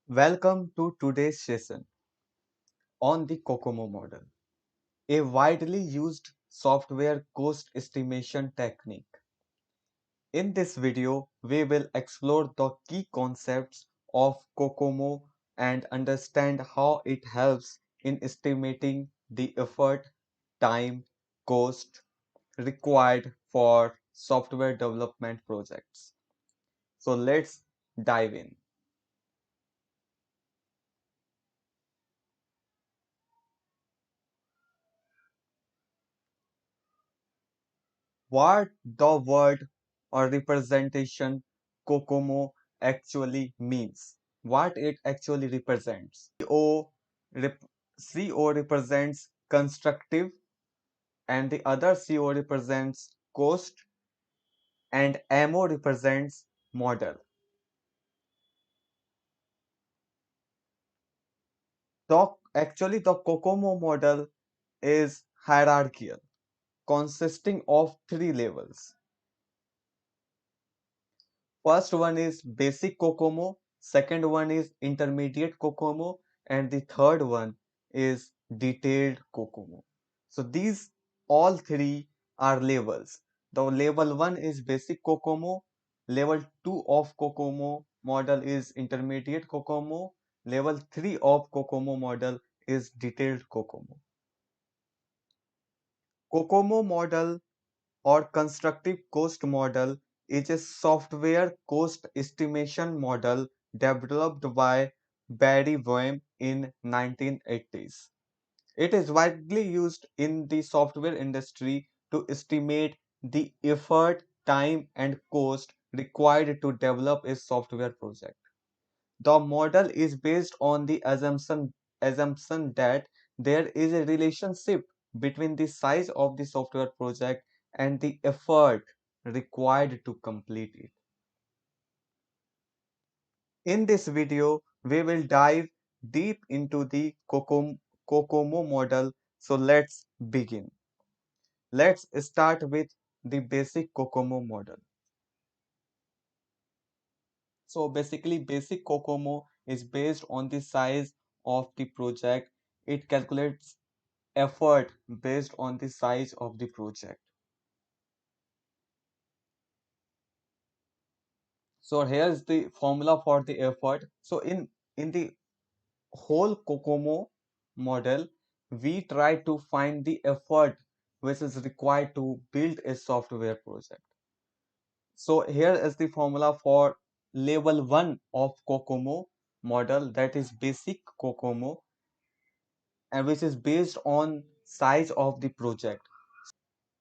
Welcome to today's session on the COCOMO model, a widely used software cost estimation technique. In this video, we will explore the key concepts of COCOMO and understand how it helps in estimating the effort, time, cost required for software development projects. So let's dive in. What the word or representation COCOMO actually means, what it actually represents. Rep- CO represents constructive and the other CO represents cost and MO represents model. The COCOMO model is hierarchical, consisting of three levels. First one is basic COCOMO, second one is intermediate COCOMO, and the third one is detailed COCOMO. So these all three are levels. The level 1 is basic COCOMO, level 2 of COCOMO model is intermediate COCOMO, level 3 of COCOMO model is detailed COCOMO. COCOMO model or constructive cost model is a software cost estimation model developed by Barry Boehm in 1980s. It is widely used in the software industry to estimate the effort, time, and cost required to develop a software project. The model is based on the assumption that there is a relationship between the size of the software project and the effort required to complete it. In this video, we will dive deep into the COCOMO model. So let's begin. Let's start with the basic COCOMO model. So basically, basic COCOMO is based on the size of the project. It calculates effort based on the size of the project. So here's the formula for the effort. So in the whole COCOMO model, we try to find the effort which is required to build a software project. So here is the formula for level 1 of COCOMO model, that is basic COCOMO, and which is based on size of the project.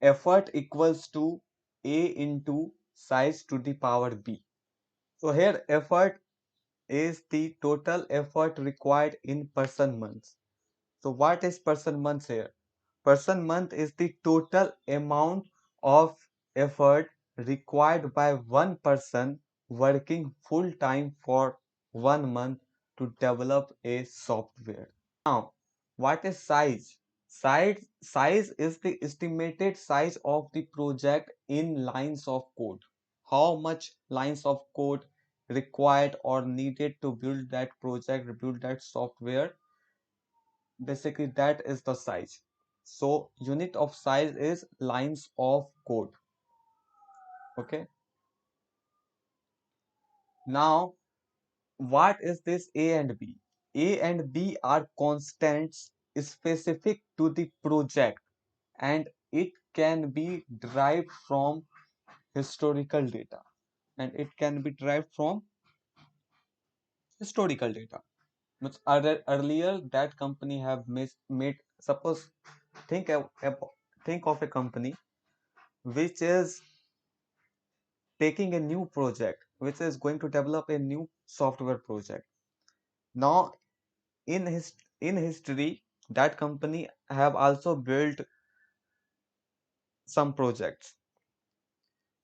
Effort equals to A into size to the power B. So here effort is the total effort required in person months. So what is person months here? Person month is the total amount of effort required by one person working full time for 1 month to develop a software. Now, what is size? Size is the estimated size of the project in lines of code. How much lines of code required or needed to build that project, build that software. Basically, that is the size. So, unit of size is lines of code. Okay. Now, what is this A and B? A and B are constants specific to the project and it can be derived from historical data and it can be derived from historical data. Which earlier that company have made suppose think think of a company which is taking a new project which is going to develop a new software project. Now in history that company have also built some projects.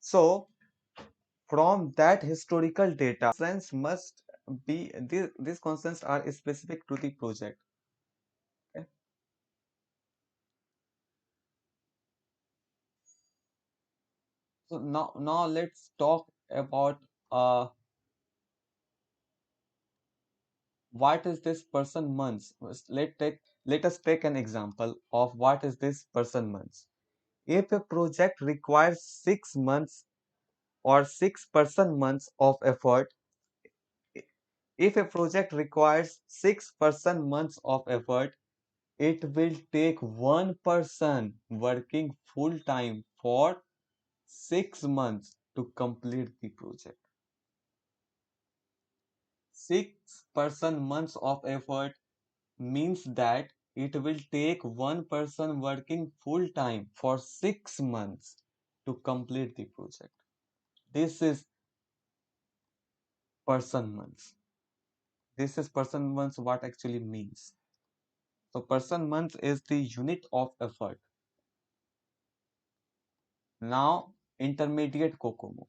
So from that historical data, constants must be these constants are specific to the project. Okay? So now let's talk about What is this person months? Let us take an example of what is this person months. If a project requires 6 months or 6 person months of effort, if a project requires 6 person months of effort, it will take one person working full time for 6 months to complete the project. 6 person months of effort means that it will take one person working full time for 6 months to complete the project. This is person months. This is person months what actually means. So person months is the unit of effort. Now intermediate COCOMO.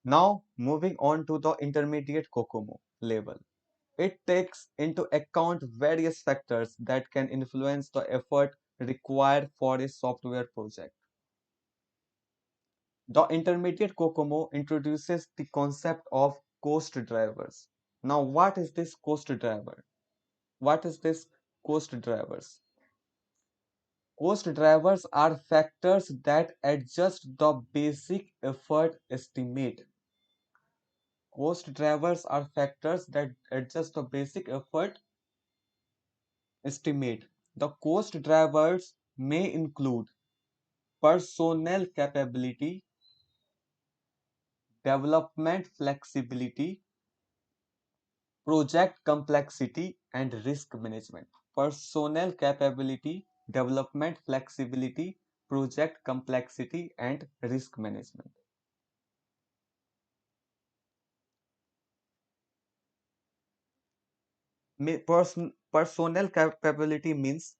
Now moving on to the intermediate COCOMO level. It takes into account various factors that can influence the effort required for a software project. The intermediate COCOMO introduces the concept of cost drivers. Now, what is this cost driver? What is this cost drivers? Cost drivers are factors that adjust the basic effort estimate. Cost drivers are factors that adjust the basic effort estimate. The cost drivers may include personnel capability, development flexibility, project complexity, and risk management. Personnel capability, development flexibility, project complexity, and risk management. Personnel capability means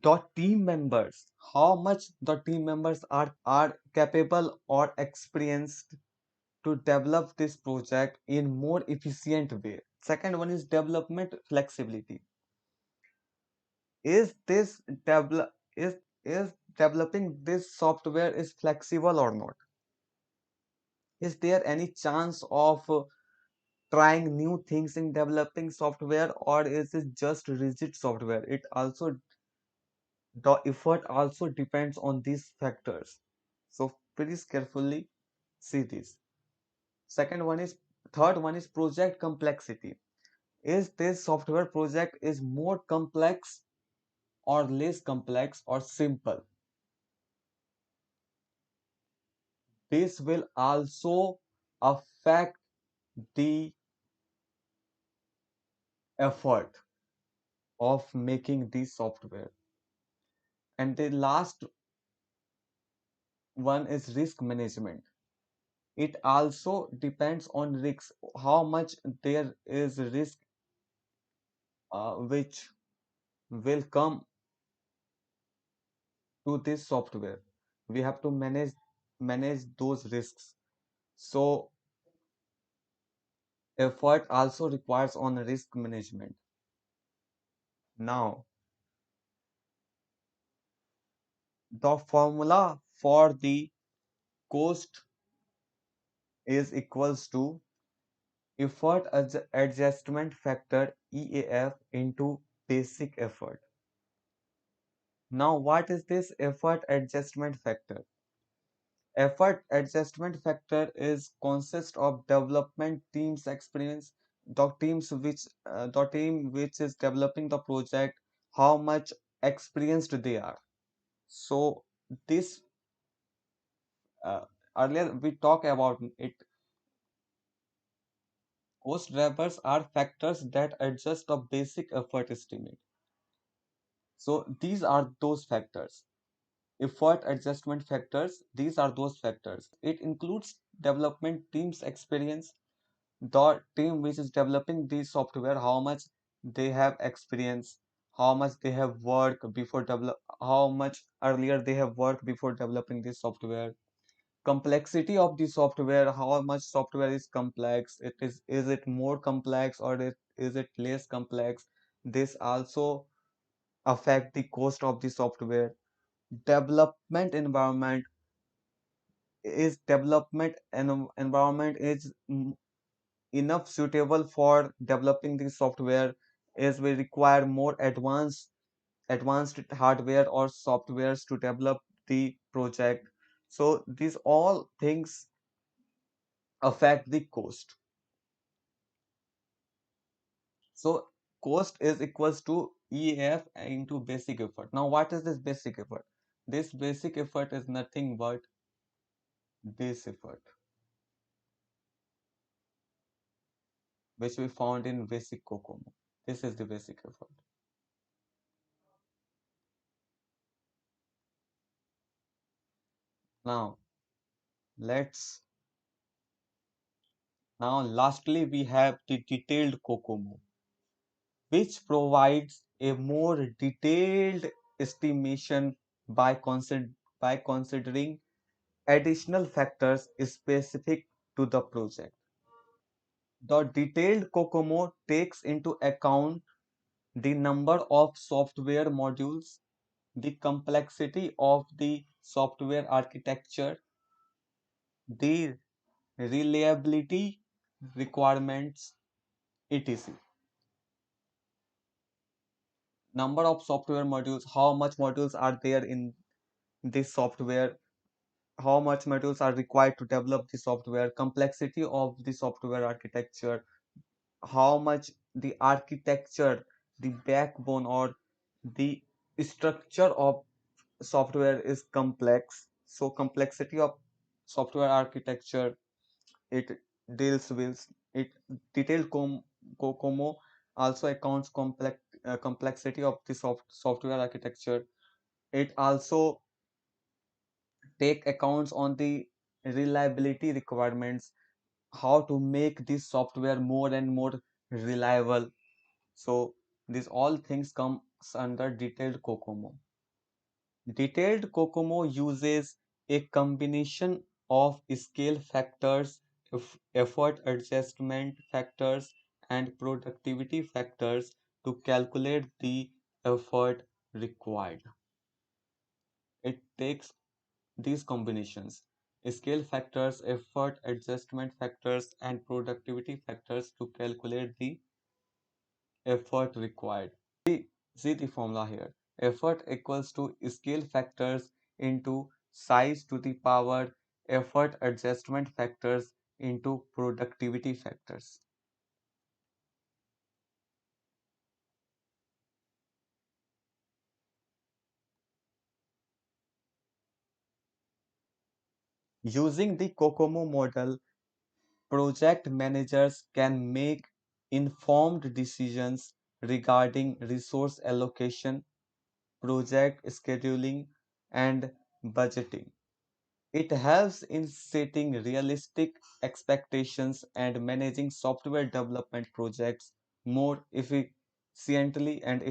the team members, how much the team members are capable or experienced to develop this project in more efficient way. Second one is development flexibility. Is this develop is developing this software is flexible or not? Is there any chance of trying new things in developing software, or is it just rigid software? It also the effort also depends on these factors. So please carefully see this. Second one is Third one is project complexity. Is this software project is more complex or less complex or simple? This will also affect the effort of making the software. And the last one is risk management. It also depends on risks, how much there is risk which will come to this software. We have to manage those risks. So effort also requires on risk management. Now, the formula for the cost is equals to effort adjustment factor EAF into basic effort. Now, what is this effort adjustment factor? Effort adjustment factor is consist of development team's experience, the team which is developing the project, how much experienced they are. So this earlier we talked about it. Cost drivers are factors that adjust the basic effort estimate. So these are those factors. Effort adjustment factors, these are those factors. It includes development team's experience, the team which is developing the software, how much they have experience, how much they have worked before develop, how much earlier they have worked before developing this software, complexity of the software, how much software is complex, is it more complex or is it less complex? This also affect the cost of the software. Development environment is enough suitable for developing the software, as we require more advanced hardware or softwares to develop the project. So these all things affect the cost. So cost is equals to EF into basic effort. Now what is this basic effort? This basic effort is nothing but this effort, which we found in basic COCOMO. This is the basic effort. Now let's now lastly we have the detailed COCOMO, which provides a more detailed estimation by considering additional factors specific to the project. The detailed COCOMO takes into account the number of software modules, the complexity of the software architecture, the reliability requirements, etc. Number of software modules, how much modules are there in this software, how much modules are required to develop the software, complexity of the software architecture, how much the architecture, the backbone or the structure of software is complex. So complexity of software architecture, it deals with it. Detailed COCOMO also accounts complexity of the software architecture. It also take accounts on the reliability requirements, how to make this software more and more reliable. So these all things comes under detailed COCOMO. Detailed COCOMO uses a combination of scale factors, effort adjustment factors, and productivity factors to calculate the effort required. It takes these combinations, scale factors, effort adjustment factors, and productivity factors to calculate the effort required. See the formula here. Effort equals to scale factors into size to the power effort adjustment factors into productivity factors. Using the COCOMO model, project managers can make informed decisions regarding resource allocation, project scheduling, and budgeting. It helps in setting realistic expectations and managing software development projects more efficiently and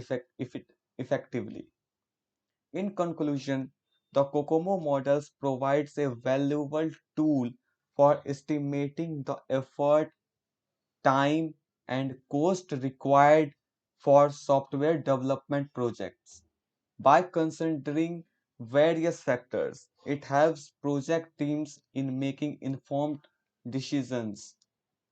effectively. In conclusion, the COCOMO models provides a valuable tool for estimating the effort, time, and cost required for software development projects. By considering various factors, it helps project teams in making informed decisions.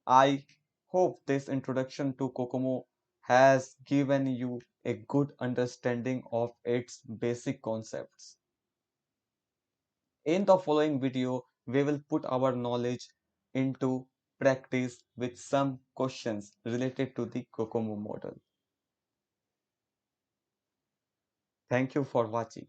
I hope this introduction to COCOMO has given you a good understanding of its basic concepts. In the following video, we will put our knowledge into practice with some questions related to the COCOMO model. Thank you for watching.